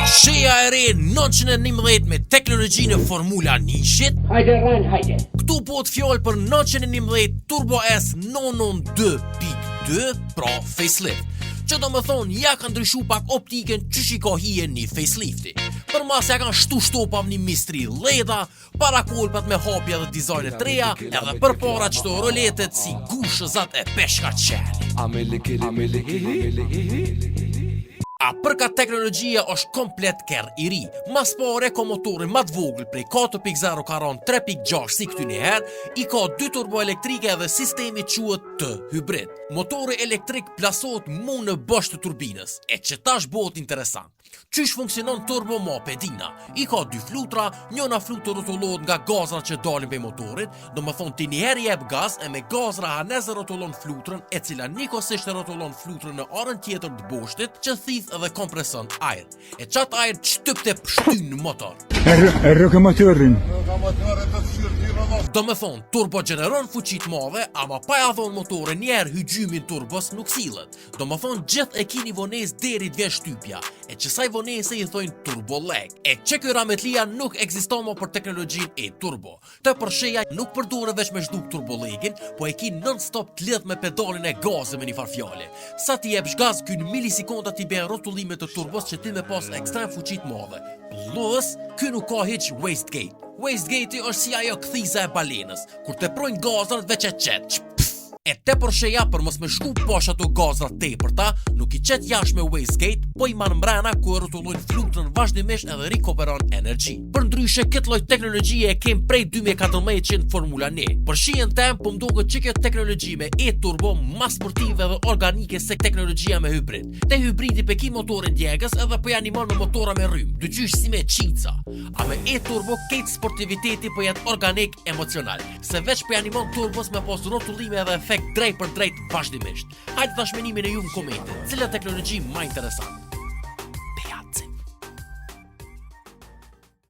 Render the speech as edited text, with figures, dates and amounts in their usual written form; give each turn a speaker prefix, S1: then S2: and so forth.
S1: Sheja e re 911 me teknologjinë e Formula 1-shit.
S2: Hajde ran, hajde.
S1: Këtu po të fjallë për 911 Turbo S 992, pra facelift. Që do më thonë, ja ka ndryshu pak optiken që shiko hije një facelifti. Për mas ja kanë shtu shtopa një mistri leda, para kolpat me hapja dhe dizajnet treja, edhe për para qëto roletet si gushëzat e peshka qeli. A përka teknologjia është komplet ker i ri. Mas pare ka motorin ma të vogël prej 4.0 karon 3.6 si këty njëherë, i ka 2 turbo elektrike dhe sistemi quhet T hybrid. Motori elektrik plasot mu në bosh të turbinës, e që tash bëhet interesant. Qysh funksionon turbo ma pedina? I ka 2 flutra, njëna flutur rotullohet nga gazra që dalin prej motorit, do më thonë ti njëherë jep gaz e me gazra haneze rotullon flutrën, e cila nikosisht e rotullon flutrën në arën tjetër të boshtit që thith edhe kompreson ajër. E qatë ajër qëtyp të pështyn në motor.
S3: Rrëka motorin.
S1: Do me thonë, turbo gjeneron fuqit madhe, ama pa ja thonë motorin njerë hygjymin turbos nuk sillet. Do me thonë, gjithë e kini vones deri t'vjen shtypja, e që saj vonese i thojnë turbo leg. E që kjo rametlia nuk eksiston më për teknologjin e turbo. Të përsheja nuk përdure veç me shduk turbo legin, po e ki non-stop t'lidh me pedalin e gazë me një farfjale. Sa ti jep shgaz, kyn milisekonda ti bën rotullimet të turbos që ti me pas ekstrem fuqit madhe. Plus, ky nuk ka hiq wastegate. Wastegate është si ajo kthiza e balenës, kur te projnë gazrat veç e qet. E te përsheja për mos me shku posh ato gazrat tepërta, nuk i qet jashtë me wastegate, po i marrë mbrana ku e rotullojnë flutrën vazhdimisht edhe rikuperon energji. Për ndryshe këtë lloj teknologjie e kem prej 2014 në Formula 1. Për shihen tem po mduket që kjo teknologji me e-turbo ma sportive dhe organike se teknologjia me hybrid. Te hybridi pe ki motorin djegës edhe po animon me motora me rrym, dyqysh si me qica. A me e-turbo ketë sportiviteti po jetë organik emocional, se veç po animon turbos me pas rotullime edhe efekt drejt për drejt vazhdimisht. Hajde tash menimin e ju në komente, cila teknologji ma interesant.